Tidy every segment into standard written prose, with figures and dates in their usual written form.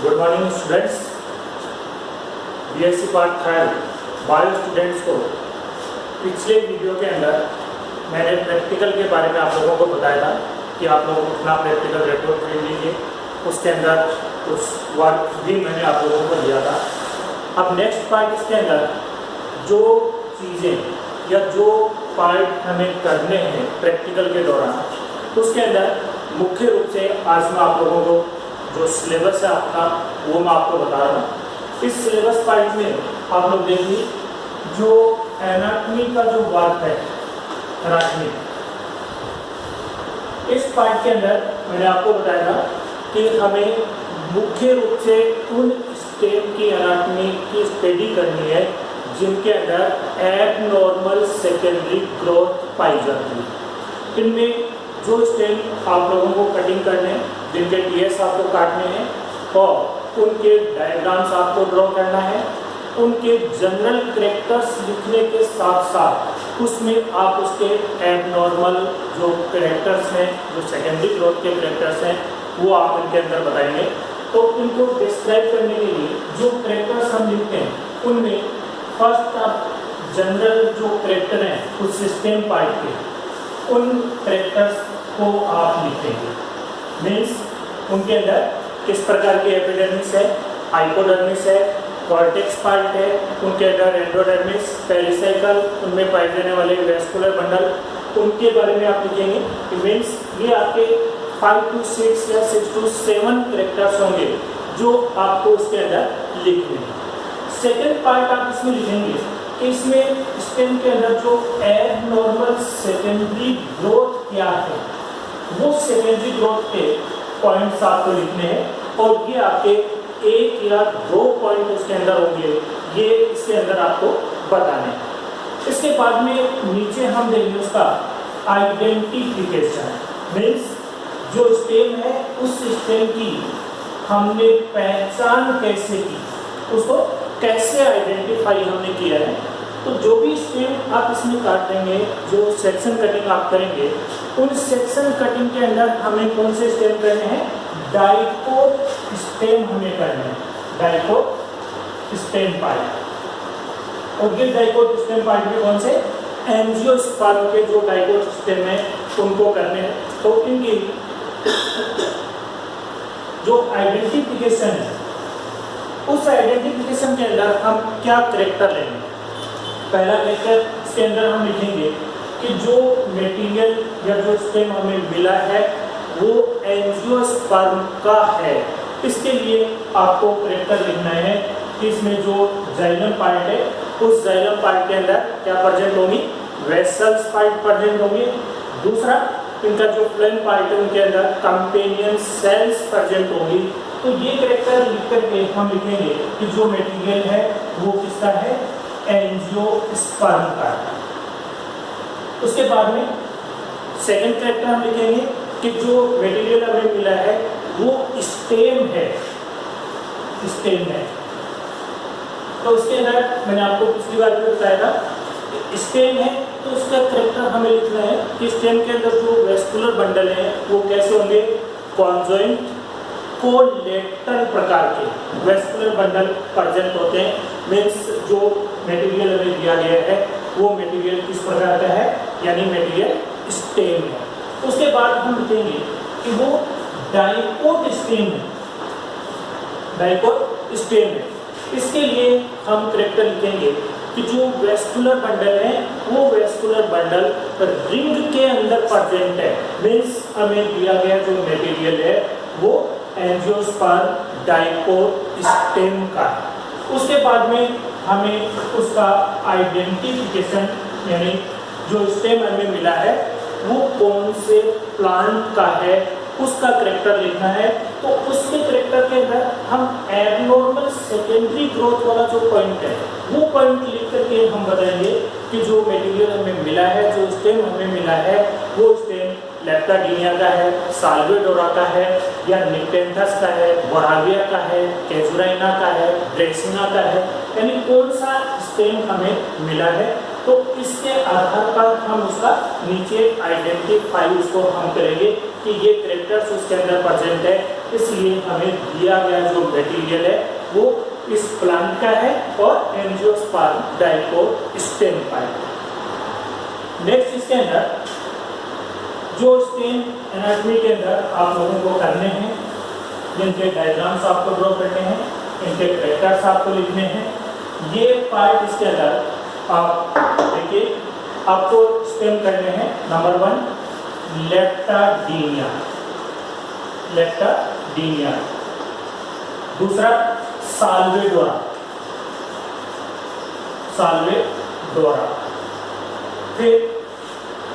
Good morning students. BSc part 3 bio students को पिछले video के अंदर मैंने प्रैक्टिकल के बारे में आप लोगों को बताया था कि आप लोग अपना प्रैक्टिकल रिपोर्ट कर लीजिए। उसके अंदर उस वर्क भी मैंने आप लोगों को दिया था। अब नेक्स्ट पार्ट इसके अंदर जो चीज़ें या जो पार्ट हमें करने हैं प्रैक्टिकल के दौरान, उसके अंदर मुख्य रूप से आज मैं आप लोगों को जो सिलेबस है आपका वो मैं आपको बता रहा हूँ। इस सिलेबस पार्ट में आप लोग देखिए जो एनाटॉमी का जो वर्क है, एनाटॉमी, इस पार्ट के अंदर मैंने आपको बताया था कि हमें मुख्य रूप से उन स्टेम की एनाटॉमी की स्टडी करनी है जिनके अंदर एबनॉर्मल सेकेंडरी ग्रोथ पाई जाती है। इनमें जो स्टेम आप लोगों को कटिंग करने हैं, जिनके टीएस आपको काटने हैं और उनके डायग्राम्स आपको ड्रॉ करना है, उनके जनरल कैरेक्टर्स लिखने के साथ साथ उसमें आप उसके एबनॉर्मल जो कैरेक्टर्स हैं, जो सेकेंडरी ग्रोथ के कैरेक्टर्स हैं, वो आप इनके अंदर बताएंगे। तो इनको डिस्क्राइब करने के लिए जो कैरेक्टर्स हम लिखते हैं उनमें फर्स्ट आप जनरल जो कैरेक्टर हैं उस सिस्टम पार्ट के, उन कैरेक्टर्स को आप लिखेंगे। मीन्स उनके अंदर किस प्रकार की एपिडर्मिस है, हाइपोडर्मिस है, कॉर्टेक्स पार्ट है, उनके अंदर एंडोडर्मिस, पेरिसाइकल, उनमें पाए जाने वाले वेस्कुलर बंडल, उनके बारे में आप लिखेंगे। मीन्स ये आपके 5 to 6 या 6 to 7 कैरेक्टर्स होंगे जो आपको उसके अंदर लिखने हैं। सेकेंड पार्ट आप इसमें लिखेंगे कि इसमें स्टेम के अंदर जो एबनॉर्मल सेकेंडरी ग्रोथ क्या है, वो सेकेंडरी ग्रोथ के पॉइंट्स आपको लिखने हैं और ये आपके 1 या 2 पॉइंट उसके अंदर होंगे, ये इसके अंदर आपको बताने हैं। इसके बाद में नीचे हम देंगे उसका आइडेंटिफिकेशन। मीन्स जो स्टेम है उस स्टेम की हमने पहचान कैसे की, उसको कैसे आइडेंटिफाई हमने किया है। तो जो भी स्टेम आप इसमें काटेंगे, जो सेक्शन कटिंग आप करेंगे, उन सेक्शन कटिंग के अंदर हमें कौन से स्टेम करने हैं, डाइकोट स्टेम हमें करने हैं, डाइकोट स्टेम पार्ट। और ये डाइकोट स्टेम पार्ट में कौन से एंजियोस्पर्म के जो डाइकोट स्टेम है उनको करने हैं। तो इनकी जो आइडेंटिफिकेशन है, उस आइडेंटिफिकेशन के अंदर हम क्या कैरेक्टर लेंगे। पहला कैरेक्टर इसके अंदर हम लिखेंगे कि जो मटेरियल या जो स्टेम हमें मिला है वो एंजियोस्पर्म का है। इसके लिए आपको कैरेक्टर लिखना है कि इसमें जो जाइलम पार्ट है उस जाइलम पार्ट के अंदर क्या प्रेजेंट होंगी, वेसल्स पार्ट प्रेजेंट होंगे। दूसरा, इनका जो फ्लोएम पार्ट है उनके अंदर कंपेनियन सेल्स प्रेजेंट होंगी। तो ये कैरेक्टर लिख करके हम लिखेंगे कि जो मटेरियल है वो किसका है, एंजियोस्पर्म का है। उसके बाद में सेकंड कैरेक्टर हम लिखेंगे कि जो मटेरियल हमें मिला है वो स्टेम है, स्टेम है। तो उसके अंदर मैंने आपको पिछली बार भी बताया था, स्टेम है तो उसका कैरेक्टर हमें लिखना है कि स्टेम के अंदर जो वेस्कुलर बंडल हैं वो कैसे होंगे, कॉन्जॉइंट कोलेटरल प्रकार के वेस्कुलर बंडल प्रेजेंट होते हैं। मीन्स जो मटेरियल हमें दिया गया है वो मटेरियल किस प्रकार का है, यानी मटेरियल स्टेम है। उसके बाद हम लिखेंगे कि वो डाइकोट स्टेम है, डाइकोट स्टेम है। इसके लिए हम कैरेक्टर लिखेंगे कि जो वेस्कुलर बंडल है वो वेस्कुलर बंडल रिंग के अंदर प्रेजेंट है। मीन्स हमें दिया गया जो मटेरियल है वो एंजियोस्पर्म डाइकोट स्टेम का है। उसके बाद में हमें उसका आइडेंटिफिकेशन, यानी जो स्टेम हमें मिला है वो कौन से प्लांट का है उसका कैरेक्टर लिखना है। तो उसके कैरेक्टर के अंदर हम एबनॉर्मल सेकेंडरी ग्रोथ वाला जो पॉइंट है वो पॉइंट लिख करके हम बताएंगे कि जो मटेरियल हमें मिला है, जो स्टेम हमें मिला है वो स्टेम लेप्टाडीनिया का है, साल्वेडोरा का है, या निपेंथस का है, बोराविया का है, कैजुराइना का है, ड्रेसिना का है, यानी कौन सा स्टेम हमें मिला है। तो इसके आधार पर हम उसका नीचे आइडेंटिफाई उसको हम करेंगे कि ये कैरेक्टर्स उसके अंदर प्रेजेंट है, इसलिए हमें दिया गया जो मटेरियल है वो इस प्लांट का है और angiosperm dicot stem pipe. Next इसके अंदर जो स्टेम एनाटॉमी के अंदर आप लोगों को करने हैं, जिनके डायग्राम्स आपको ड्रॉ करने हैं, इनके कैरेक्टर्स आपको लिखने हैं, ये पार्ट इसके अंदर आप देखिए आपको स्टेम करने हैं। नंबर 1 लेप्टाडीनिया, लेप्टाडीनिया। दूसरा साल्वेडोरा, साल्वेडोरा। फिर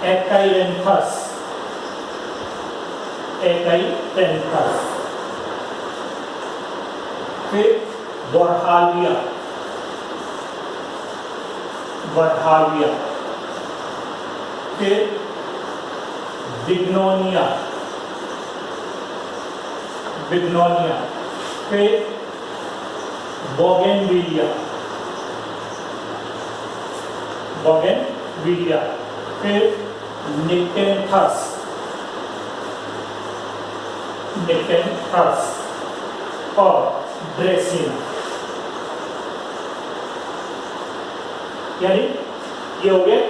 एकाइरेंथस, एकाइरेंथस। फिर वर्हाविया, वर्हाविया। फिर बिग्नोनिया, बिग्नोनिया। फिर बोगेनविलिया, बोगेनविलिया। फिर निकेंथस, निकेंथस और ड्रेसिना। यानी ये हो गए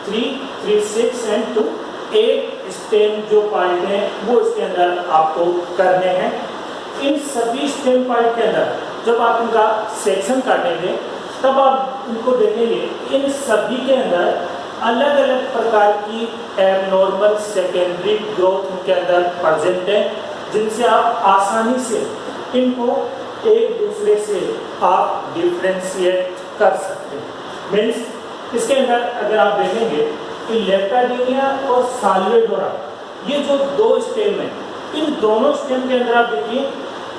3, 3, 6 एंड 2, 8 स्टेम जो पार्ट हैं वो इसके अंदर आपको करने हैं। इन सभी स्टेम पार्ट के अंदर जब आप इनका सेक्शन काटेंगे तब आप इनको देखेंगे, इन सभी के अंदर अलग अलग प्रकार की एबनॉर्मल सेकेंडरी ग्रोथ उनके अंदर प्रेजेंट है, जिनसे आप आसानी से इनको एक दूसरे से आप डिफ्रेंशिएट कर सकते हैं। मीन्स इसके अंदर अगर आप देखेंगे कि लेप्टाडीनिया और साल्वेडोरा ये जो दो स्टेम है, इन दोनों स्टेम के अंदर आप देखिए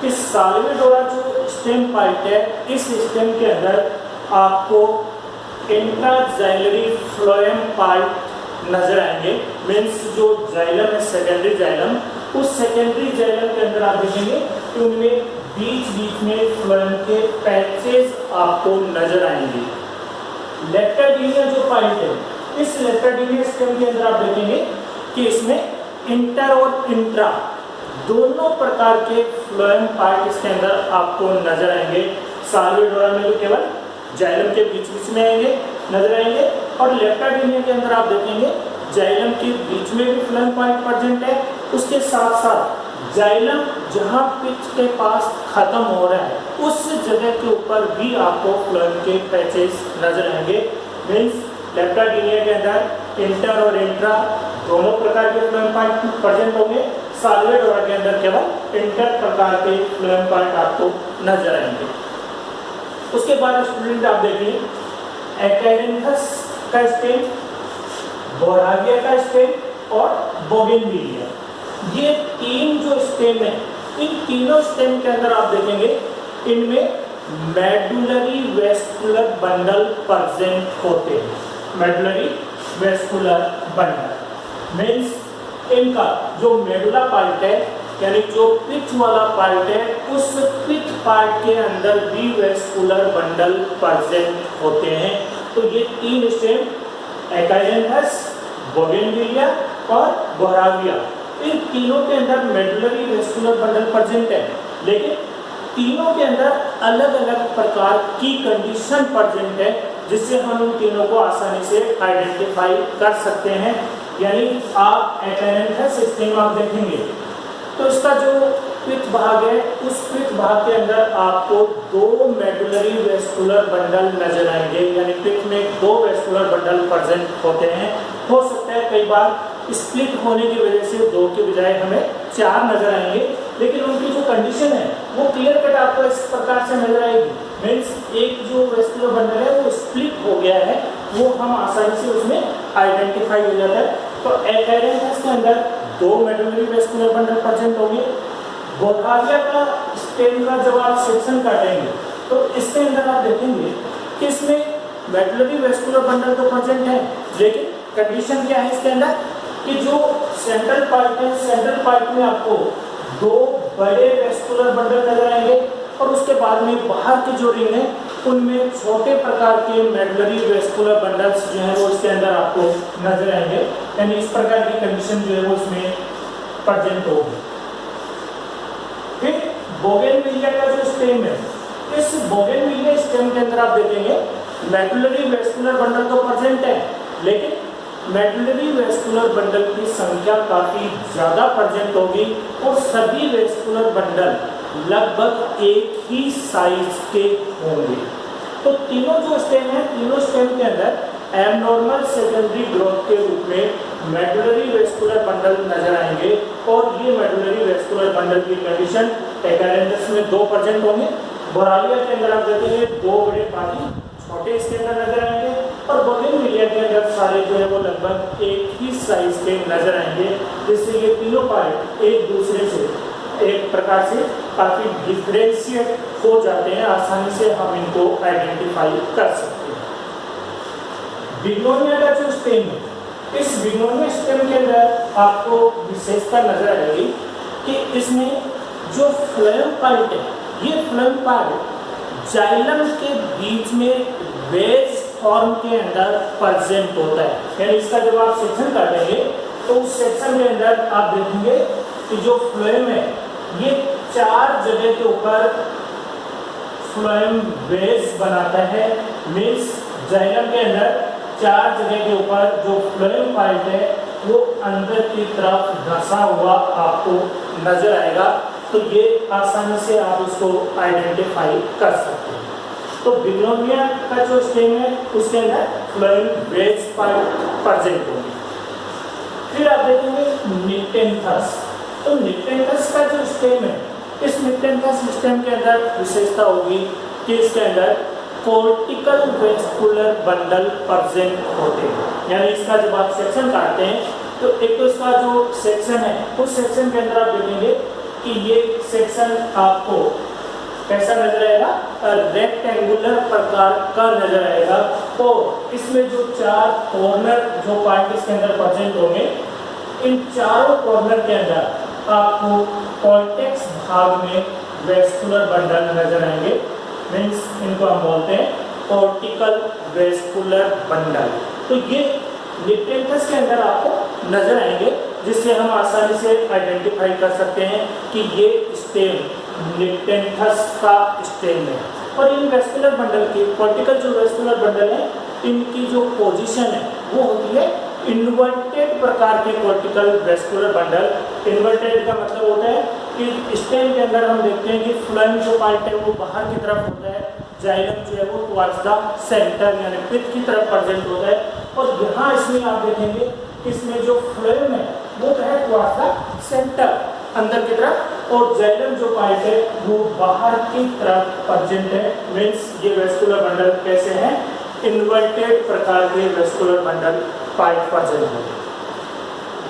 कि साल्वेडोरा जो स्टेम पार्ट है, इस स्टेम के अंदर आपको इंट्राजाइलरी फ्लोएम पार्ट नजर आएंगे। मीन्स जो जाइलम है, सेकेंडरी जाइलम, उस सेकेंडरी जाइलम के अंदर आप देखेंगे कि उनमें बीच बीच में फ्लोएम के पैचेस आपको नजर आएंगे। लेप्टाडीनिया जो पार्ट है, इस लेप्टाडीनिया स्टेम के अंदर आप देखेंगे कि इसमें इंटर और इंट्रा दोनों प्रकार के फ्लोएम पार्ट इसके अंदर आपको नजर आएंगे। साल्वेडोरा में तो केवल जाइलम के बीच बीच में आएंगे, नजर आएंगे, और लेप्टाडीनिया के अंदर आप देखेंगे जाइलम के बीच में भी फ्लोएम पार्ट प्रेजेंट है। उसके साथ साथ जाइलम जहाँ पिच के पास खत्म हो रहा है उस जगह के ऊपर भी आपको फ्लोएम के पैचेस नजर आएंगे। मीन्स लेप्टाडीनिया के अंदर इंटर और इंट्रा दोनों प्रकार के फ्लोएम पार्ट प्रेजेंट होंगे। साल्वेडोरा के अंदर केवल इंटर प्रकार के फ्लोएम पार्ट आपको नजर आएंगे। उसके बाद स्टूडेंट आप देखिए एकाइरेंथस का स्टेम, बोराविया का स्टेम और बोगेनविलिया, ये तीन जो स्टेम है, इन तीनों स्टेम के अंदर आप देखेंगे इनमें मेडुलरी वेस्कुलर बंडल प्रेजेंट होते हैं। मेडुलरी वेस्कुलर बंडल मीन्स इनका जो मेडुला पार्ट है, यानी जो पिच वाला पार्ट है, उस पिच पार्ट के अंदर भी वेस्कुलर बंडल प्रेजेंट होते हैं। तो ये तीन स्टेम एकाइरेंथस, बोगेनविलिया और बोराविया, इन तीनों के अंदर मेडुलरी वेस्कुलर बंडल प्रेजेंट है, लेकिन तीनों के अंदर अलग अलग प्रकार की कंडीशन प्रेजेंट है, जिससे हम उन तीनों को आसानी से आइडेंटिफाई कर सकते हैं। यानी आप एकाइरेंथस स्टेम आप देखेंगे तो इसका जो पिच भाग है, उस पिच भाग के अंदर आपको दो मेडुलरी वेस्कुलर बंडल नजर आएंगे, यानी पिच में दो वेस्कुलर बंडल प्रेजेंट होते हैं। हो सकता है कई बार स्प्लिट होने की वजह से दो के बजाय हमें 4 नजर आएंगे, लेकिन उनकी जो कंडीशन है वो क्लियर कट आपको इस प्रकार से नजर आएगी। मीन्स एक जो वेस्कुलर बंडल है वो स्प्लिट हो गया है, वो हम आसानी से उसमें आइडेंटिफाई हो जाता है। तो एकाइरेंथस के अंदर दो मेडुलरी वेस्कुलर बंडल प्रेजेंट होंगे। बोराविया का स्टेम का जब आप सेक्शन काटेंगे तो इसके अंदर आप देखेंगे कि इसमें मेडुलरी वेस्कुलर बंडल तो प्रेजेंट है, लेकिन कंडीशन क्या है इसके अंदर कि जो सेंट्रल पार्ट है, सेंट्रल पार्ट में आपको दो बड़े वेस्कुलर बंडल नजर आएंगे और उसके बाद में बाहर की जो रिंग है उनमें छोटे प्रकार के मेडुलरी वेस्कुलर बंडल्स जो है वो इसके अंदर आपको नजर आएंगे। यानी इस प्रकार की कंडीशन जो है वो इसमें प्रेजेंट होगी। फिर बोगेनविलिया का जो स्टेम है, इस बोगेनविलिया स्टेम के अंदर आप देखेंगे मेडुलरी वेस्कुलर बंडल तो प्रेजेंट है, लेकिन मेडुलरी वेस्कुलर बंडल की संख्या काफी ज्यादा प्रेजेंट होगी और सभी वेस्कुलर बंडल लगभग एक ही साइज के होंगे। तो तीनों जो स्टेम है, तीनों स्टेम के अंदर एबनॉर्मल सेकेंडरी ग्रोथ के रूप में मेडुलरी वेस्कुलर बंडल नजर आएंगे और ये मेडुलरी वेस्कुलर बंडल की कंडीशन एकारेंडस में 2 प्रेजेंट होंगे। बोरालिया के अंदर आप देखेंगे 2 बड़े बाकी छोटे इसके अंदर नजर आएंगे और बोगेनविलिया के अंदर सारे जो है वो लगभग एक ही साइज के नजर आएंगे, जिससे ये तीनों पार्ट एक दूसरे से एक प्रकार से काफी डिफरेंशिएट हो जाते हैं, आसानी से हम इनको आइडेंटिफाई कर सकते हैं। बिग्नोनिया का जो स्टेम है, इस बिग्नोनिया स्टेम के अंदर आपको विशेषता नजर आएगी कि इसमें जो फ्लोएम पार्ट है, ये फ्लोएम पार्ट जाइलम के बीच में वेज फॉर्म के अंदर प्रेजेंट होता है। यानी इसका जब आप सेक्शन काटेंगे तो उस सेक्शन के अंदर आप देखेंगे कि जो फ्लोएम है ये 4 जगह के ऊपर फ्लोएम वेज बनाता है। मीन्स जाइलम के अंदर 4 जगह के ऊपर जो फ्लोएम पार्ट है वो अंदर की तरफ धंसा हुआ आपको नजर आएगा। तो ये आसानी से आप इसको आइडेंटिफाई कर सकते हैं। तो बिग्नोनिया का जो स्टेम है उसके अंदर फ्लोएम वेज पार्ट प्रेजेंट होंगे। फिर आप देखेंगे निक्टेंथस। तो निक्टेंथस का जो स्टेम है, इस निक्टेंथस स्टेम के अंदर विशेषता होगी कि इसके अंदर कोर्टिकल वेस्कुलर बंडल प्रेजेंट होते हैं। यानी इसका जब आप सेक्शन काटते हैं तो एक तो इसका जो सेक्शन है उस सेक्शन के अंदर आप देखेंगे कि ये सेक्शन आपको कैसा नजर आएगा, रेक्टेंगुलर प्रकार का नजर आएगा। और इसमें जो 4 कॉर्नर जो पार्ट इसके अंदर प्रेजेंट होंगे, इन चारों कॉर्नर के अंदर आपको कॉर्टेक्स भाग में वेस्कुलर बंडल नजर आएंगे। मीन्स इनको हम बोलते हैं कॉर्टिकल वेस्कुलर बंडल। तो ये निक्टेंथस के अंदर आपको नजर आएंगे, जिससे हम आसानी से आइडेंटिफाई कर सकते हैं कि ये स्टेम निक्टेंथस का स्टेम है। और इन वेस्कुलर बंडल की कॉर्टिकल जो वेस्कुलर बंडल है, इनकी जो पोजीशन है वो होती है इन्वर्टेड प्रकार के कॉर्टिकल वेस्कुलर बंडल। इन्वर्टेड का मतलब होता है कि स्टेम के अंदर हम देखते हैं कि फ्लोएम जो पार्ट है वो बाहर की तरफ होता है, जाइलम जो है वो टुवर्ड्स द सेंटर यानी पिथ की तरफ प्रेजेंट होता है। और यहाँ इसमें आप देखेंगे इसमें जो फ्लोएम है वो है टुवर्ड्स द सेंटर अंदर की तरफ, और जाइलम जो पार्ट है वो बाहर की तरफ प्रेजेंट है। मीन्स ये वेस्कुलर बंडल कैसे हैं, इन्वर्टेड प्रकार के वेस्कुलर बंडल पार्ट प्रेजेंट है।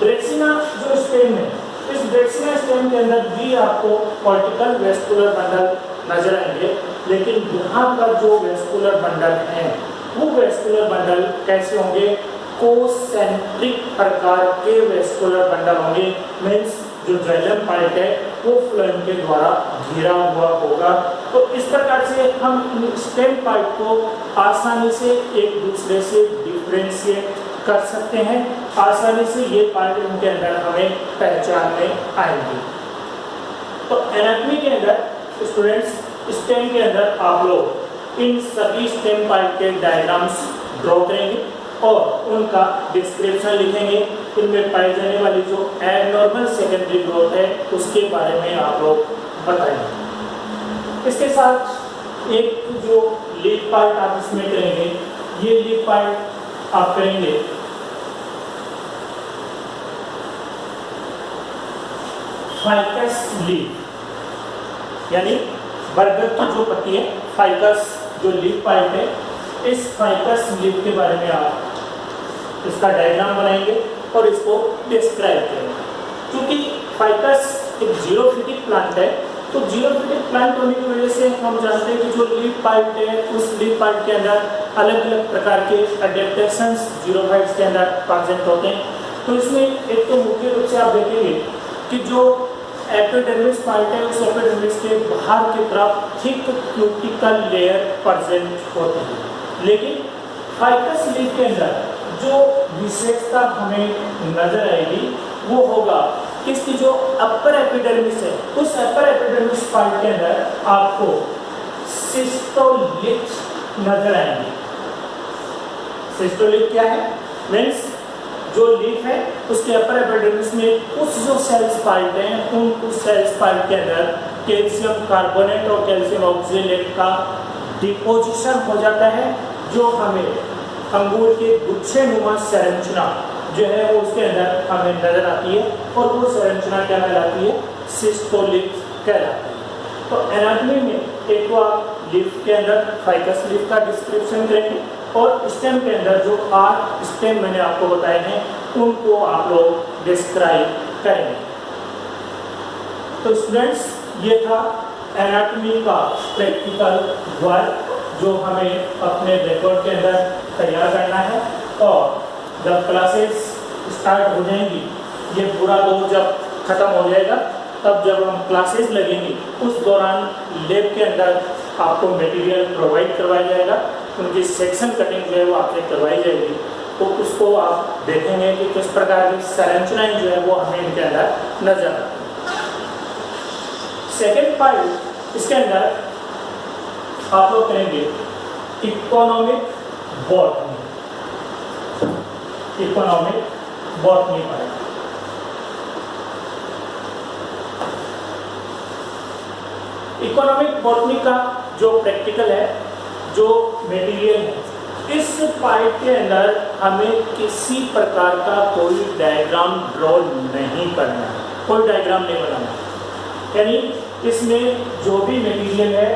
ड्रेक्सिना जो स्टेम है, इस ड्रेक्सिना स्टेम के अंदर भी आपको कॉर्टिकल वेस्कुलर बंडल नजर आएंगे, लेकिन यहाँ पर जो वेस्कुलर बंडल हैं वो वेस्कुलर बंडल कैसे होंगे, कोसेंट्रिक प्रकार के वेस्कुलर बंडल होंगे। मीन्स जो जाइलम पार्ट है वो फ्लोएम के द्वारा घिरा हुआ होगा। तो इस प्रकार से हम स्टेम पार्ट को आसानी से एक दूसरे से डिफरेंशिएट कर सकते हैं। आसानी से ये पार्ट इनके अंदर हमें पहचान में आएंगे। तो एनाटॉमी के अंदर स्टूडेंट्स, स्टेम के अंदर आप लोग इन सभी स्टेम पार्ट के डायग्राम्स ड्रॉ करेंगे और उनका डिस्क्रिप्शन लिखेंगे। इनमें पाई जाने वाली जो एबनॉर्मल सेकेंडरी ग्रोथ है उसके बारे में आप लोग बताएंगे। इसके साथ एक जो लीफ पार्ट आप इसमें करेंगे, ये लीफ पार्ट आप करेंगे फाइकस लीफ, यानी बरगद की जो पत्ती है, फाइकस जो लीफ पार्ट है, इस फाइकस लीफ के बारे में आप इसका डायग्राम बनाएंगे और इसको डिस्क्राइब करेंगे। क्योंकि फाइकस एक जीरोफिटिक प्लांट है, तो जीरोफिटिक प्लांट होने की वजह से हम जानते हैं कि जो लीफ पार्ट है उस लीफ पार्ट के अंदर अलग अलग प्रकार के अडेप्टेशंस जीरोफाइट्स के अंदर प्रेजेंट होते हैं। तो इसमें एक तो मुख्य रूप से आप देखेंगे कि जो एपिडर्मिस पार्ट है उस एपिडर्मिस के बाहर की तरफ थिक क्यूटिकल लेयर प्रेजेंट होती है, लेकिन फाइकस लीफ के अंदर जो विशेषता हमें नजर आएगी वो होगा कि इसकी जो अपर एपिडर्मिस है, उस अपर एपिडर्मिस पार्ट के अंदर आपको सिस्टोलिथ नजर आएंगे। सिस्टोलिथ क्या है? मीन्स जो लीफ है उसके अपर एपिडर्मिस में कुछ जो सेल्स पार्ट हैं, उन कुछ सेल्स पार्ट के अंदर कैल्शियम कार्बोनेट और कैल्शियम ऑक्जेलेट का डिपोजिशन हो जाता है, जो हमें अंगूर के गुच्छे नुमा संरचना जो है वो उसके अंदर हमें नजर आती है, और वो संरचना क्या कहलाती है? सिस्टोलिथ कहलाती है। तो एनाटॉमी में एक तो आप लीफ के अंदर फाइकस लीफ का डिस्क्रिप्शन करेंगे, और स्टेम के अंदर जो 8 स्टेम मैंने आपको बताए हैं उनको आप लोग डिस्क्राइब करेंगे। तो स्टूडेंट्स, ये था एनाटॉमी का प्रैक्टिकल वर्क जो हमें अपने रिकॉर्ड के अंदर तैयार करना है, और जब क्लासेस स्टार्ट हो जाएंगी, ये पूरा दौर जब खत्म हो जाएगा, तब जब हम क्लासेस लगेंगी उस दौरान लैब के अंदर आपको मटेरियल प्रोवाइड करवाया जाएगा, उनकी सेक्शन कटिंग जो है वो आपसे करवाई जाएगी, तो उसको आप देखेंगे कि किस प्रकार की संरचनाएं जो है वो हमें इनके अंदर नजर आती है। सेकेंड पार्ट इसके अंदर आप लोग करेंगे economic botany. Economic botany part. Economic botany का जो प्रैक्टिकल है, जो मटेरियल है, इस पार्ट के अंदर हमें किसी प्रकार का कोई डायग्राम ड्रॉ नहीं करना है, कोई डायग्राम नहीं बनाना है। यानी इसमें जो भी मटेरियल है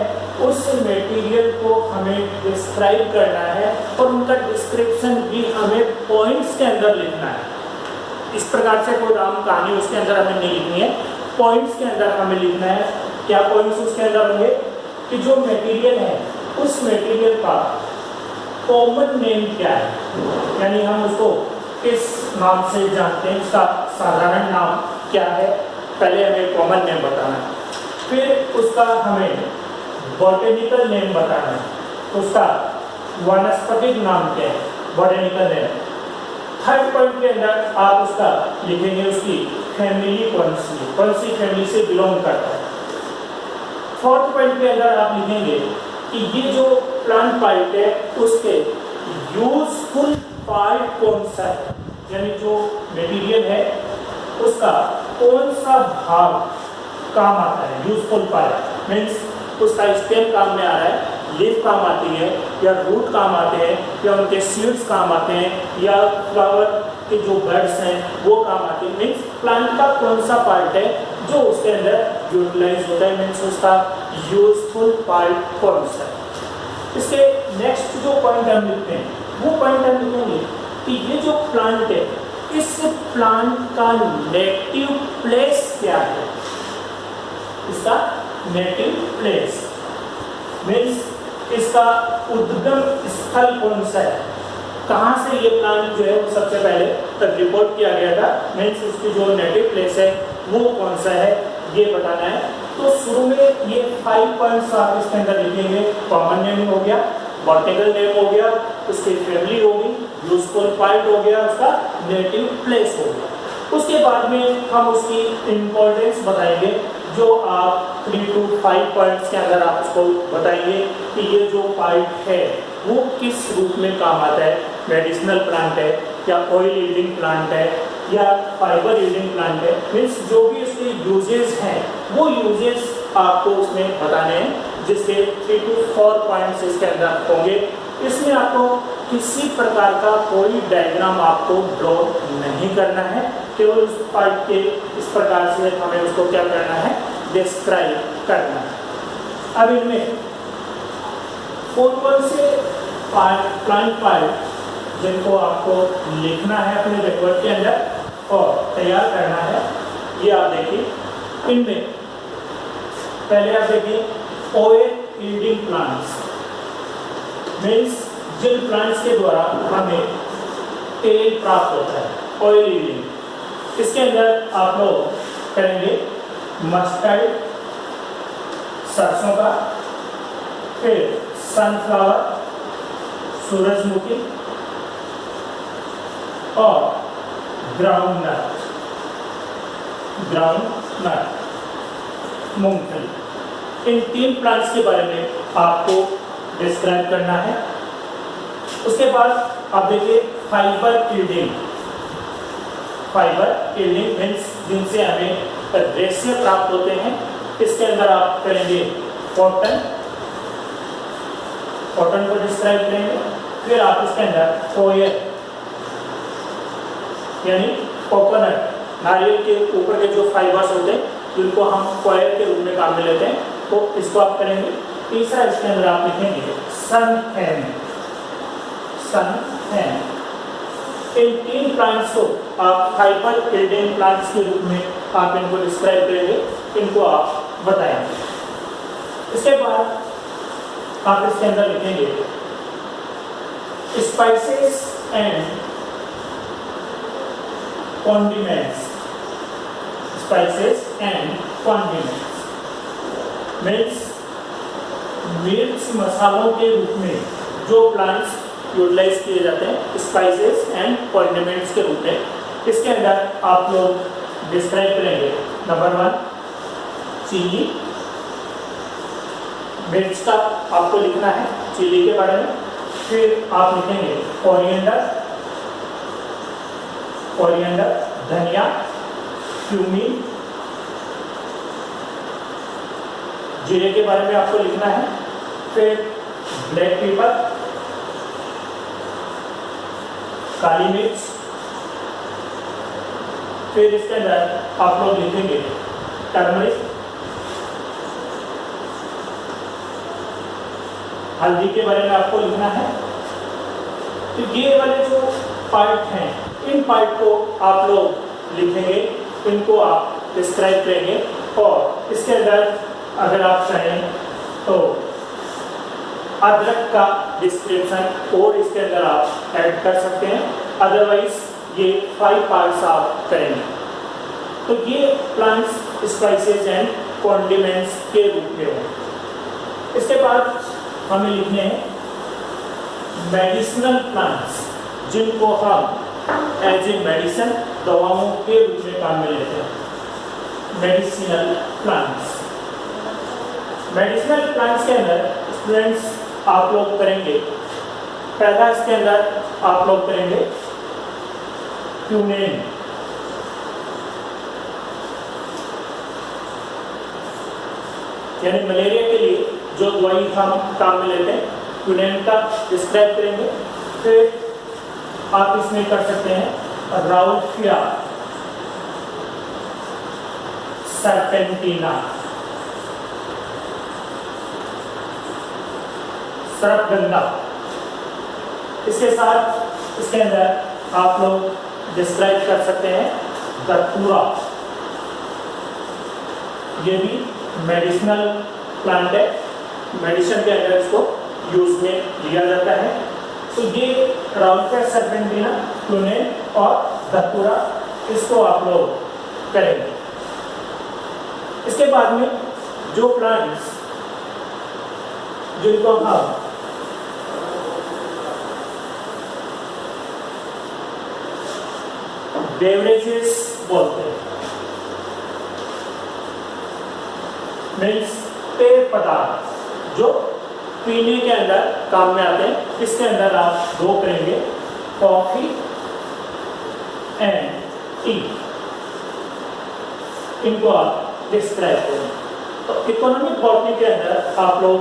उस मटेरियल को हमें डिस्क्राइब करना है, और उनका डिस्क्रिप्शन भी हमें पॉइंट्स के अंदर लिखना है। इस प्रकार से कोई राम कहानी उसके अंदर हमें नहीं लिखनी है, पॉइंट्स के अंदर हमें लिखना है। क्या पॉइंट्स उसके अंदर होंगे? कि जो मटेरियल है उस मटेरियल का कॉमन नेम क्या है, यानी हम उसको किस नाम से जानते हैं, उसका साधारण नाम क्या है, पहले हमें कॉमन नेम बताना है। फिर उसका हमें बॉटेनिकल नेम बताना है, उसका वनस्पतिक नाम क्या है, बॉटेनिकल नेम। थर्ड पॉइंट के अंदर आप उसका लिखेंगे उसकी फैमिली कौन सी फैमिली से बिलोंग करता है। फोर्थ पॉइंट के अंदर आप लिखेंगे कि ये जो प्लांट पार्ट है उसके यूजफुल पार्ट कौन सा है, यानी जो मटेरियल है उसका कौन सा भाग काम आता है। यूजफुल पार्ट मीन्स उसका स्टेम काम में आ रहा है, लीफ काम आती है, या रूट काम आते हैं, या उनके सीड्स काम आते हैं, या फ्लावर के जो बर्ड्स हैं वो काम आते हैं। मीन्स प्लांट का कौन सा पार्ट है जो उसके अंदर यूटिलाइज होता है, मीन्स उसका यूजफुल पार्ट कौन सा है। इसके नेक्स्ट जो पॉइंट हम लिखते हैं वो पॉइंट हम लिखेंगे कि ये जो प्लांट है इस प्लांट का नेटिव प्लेस क्या है। इसका नेटिव प्लेस मीन्स इसका उद्गम स्थल कौन सा है, कहाँ से ये प्लांट जो है वो सबसे पहले तक रिपोर्ट किया गया था, मीन्स उसकी जो नेटिव प्लेस है वो कौन सा है ये बताना है। तो शुरू में ये 5 पॉइंट्स आप इसके अंदर लिखेंगे। कॉमन नेम हो गया, बॉटेनिकल नेम हो गया, उसकी फैमिली होगी, यूजफुल पार्ट हो गया, उसका नेटिव प्लेस हो गया। उसके बाद में हम उसकी इम्पोर्टेंस बताएंगे, जो आप 3 to 5 पॉइंट्स के अंदर आप उसको बताइए कि ये जो पार्ट है वो किस रूप में काम आता है। मेडिसिनल प्लांट है, या ऑयल यील्डिंग प्लांट है, या फाइबर यील्डिंग प्लांट है, मीन्स जो भी उसके यूजेस हैं वो यूजेस आपको उसमें बताने हैं, जिसके 3 to 4 पॉइंट्स इसके अंदर होंगे। इसमें आपको किसी प्रकार का कोई डायग्राम आपको ड्रॉ नहीं करना है, केवल उस पार्ट के इस प्रकार से हमें उसको क्या करना है, डिस्क्राइब करना है। अब इनमें कौन से प्लांट पार्ट जिनको आपको लिखना है अपने रिकॉर्ड के अंदर और तैयार करना है, ये आप देखिए। इनमें पहले आप देखिए ऑयल यील्डिंग प्लांट्स, मीन्स जिन प्लांट्स के द्वारा हमें तेल प्राप्त होता है, ऑयल यील्डिंग। इसके अंदर आप लोग करेंगे मस्टर्ड, सरसों का, फिर सनफ्लावर, सूरजमुखी और ग्राउंडनट। ग्राउंड नट, मूंगफली। इन 3 प्लांट्स के बारे में आपको डिस्क्राइब करना है। उसके बाद आप देखिए fibre yielding. Fibre yielding means जिनसे हमें रेशे प्राप्त होते हैं। इसके अंदर आप करेंगे कॉटन, कॉटन को डिस्क्राइब करेंगे। फिर आप इसके अंदर कोयल यानी कोकोनट, नारियल के ऊपर के जो फाइबर्स होते हैं जिनको हम कोयल के रूप में काम में लेते हैं, तो इसको आप करेंगे। तीसरा इसके अंदर आप लिखेंगे सन हैम, सन हैम। इन 3 प्लांट्स को आप फाइबर यील्डिंग प्लांट्स के रूप में आप इनको डिस्क्राइब करेंगे, इनको आप बताएंगे। इसके बाद आप इसके अंदर लिखेंगे spices and condiments, spices and condiments means मिर्च मसालों के रूप में जो प्लांट्स यूटिलाइज किए जाते हैं स्पाइसेस एंड कॉन्डिमेंट्स के रूप में। इसके अंदर आप लोग डिस्क्राइब करेंगे नंबर 1 चिली, मिर्च का आपको लिखना है चिली के बारे में। फिर आप लिखेंगे कोरिएंडर, कोरिएंडर, धनिया, क्यूमीन, जीरे के बारे में आपको लिखना है। फिर ब्लैक पेपर, काली मिर्च। फिर इसके अंदर आप लोग लिखेंगे टर्मरिक, हल्दी के बारे में आपको लिखना है। तो ये वाले जो पार्ट हैं, इन पार्ट को आप लोग लिखेंगे, इनको आप डिस्क्राइब करेंगे। और इसके अंदर अगर आप चाहें तो अदरक का डिस्क्रिप्शन और इसके अंदर आप ऐड कर सकते हैं, अदरवाइज ये 5 पार्ट्स आप करेंगे। तो ये प्लांट्स स्पाइसेस एंड कॉन्डिमेंट्स के रूप में हो। इसके बाद हमें लिखने हैं मेडिसिनल प्लांट्स, जिनको हम एज ए मेडिसिन दवाओं के रूप में काम में लेते हैं। मेडिसिनल प्लांट्स, मेडिसिनल प्लांट्स के अंदर स्टूडेंट्स आप लोग करेंगे पहला, इसके अंदर आप लोग करेंगे क्यूमेन, यानी मलेरिया के लिए जो दवाई हम काम में लेते हैं, क्यूमेन का डिस्क्राइब करेंगे। फिर आप इसमें कर सकते हैं राउफिया, सरपेंटिना, सरपगंधा। इसके साथ इसके अंदर आप लोग डिस्क्राइब कर सकते हैं धतूरा, ये भी मेडिसिनल प्लांट है, मेडिसिन के अंदर इसको यूज में लिया जाता है। तो ये राउफिया, सरपेंटिना, क्यूमेन और धतूरा, इसको आप लोग करेंगे। इसके बाद में जो प्लांट्स जिनको हम बेवरेजेस बोलते हैं, मीन्स पेय पदार्थ जो पीने के अंदर काम में आते हैं, इसके अंदर आप 2 करेंगे कॉफी एंड टी, इनको आप डिस्क्राइब करें। तो इकोनॉमिक बॉटनी के अंदर आप लोग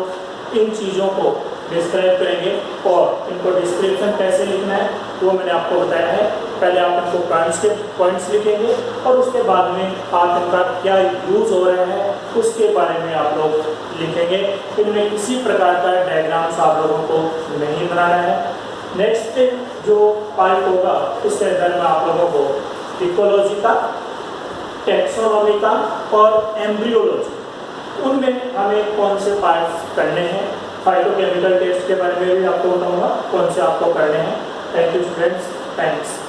इन चीज़ों को डिस्क्राइब करेंगे और इनको डिस्क्रिप्शन कैसे लिखना है वो मैंने आपको बताया है। पहले आप इनको प्लांट्स के पॉइंट्स लिखेंगे और उसके बाद में आप इनका क्या यूज़ हो रहा है उसके बारे में आप लोग लिखेंगे। इनमें किसी प्रकार का डायग्राम्स आप लोगों को नहीं बनाना है। नेक्स्ट जो पार्ट होगा उसके अंदर में आप लोगों को इकोलॉजी का, टेक्सोनॉमी का और एम्ब्रियोलॉजी, उनमें हमें कौन से पार्ट्स करने हैं, फाइटोकेमिकल टेस्ट के बारे में भी आपको बताऊंगा कौन से आपको करने हैं। Thank you students, thanks.